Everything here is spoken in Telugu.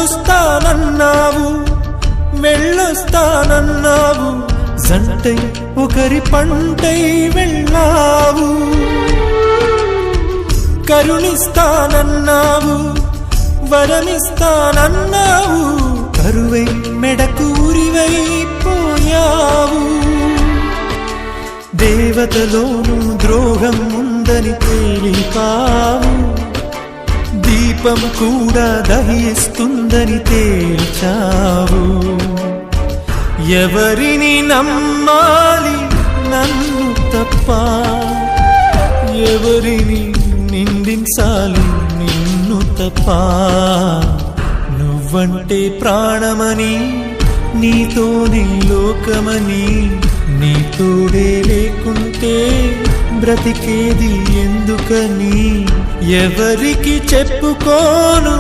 తోడొస్తానన్నావు, వెళ్ళొస్తానన్నావు, జంటై ఒకరి పంటై వెళ్ళావు. కరుణిస్తానన్నావు, వరమిస్తానన్నావు, కరువై మెడకు ఉరివైపోయావు. దేవతలోను ద్రోహం ఉందని తేలిపావు, దీపం కూడా దహిస్తుందని తేల్చావు. ఎవరిని నమ్మాలి నన్ను తప్ప, ఎవరిని నిందించాలి నిన్ను తప్ప. నువ్వంటే ప్రాణమని, నీతోనే లోకమని, నీ తోడే లేకుంటే బ్రతికేది ఎందుకని ఎవరికి చెప్పుకోను.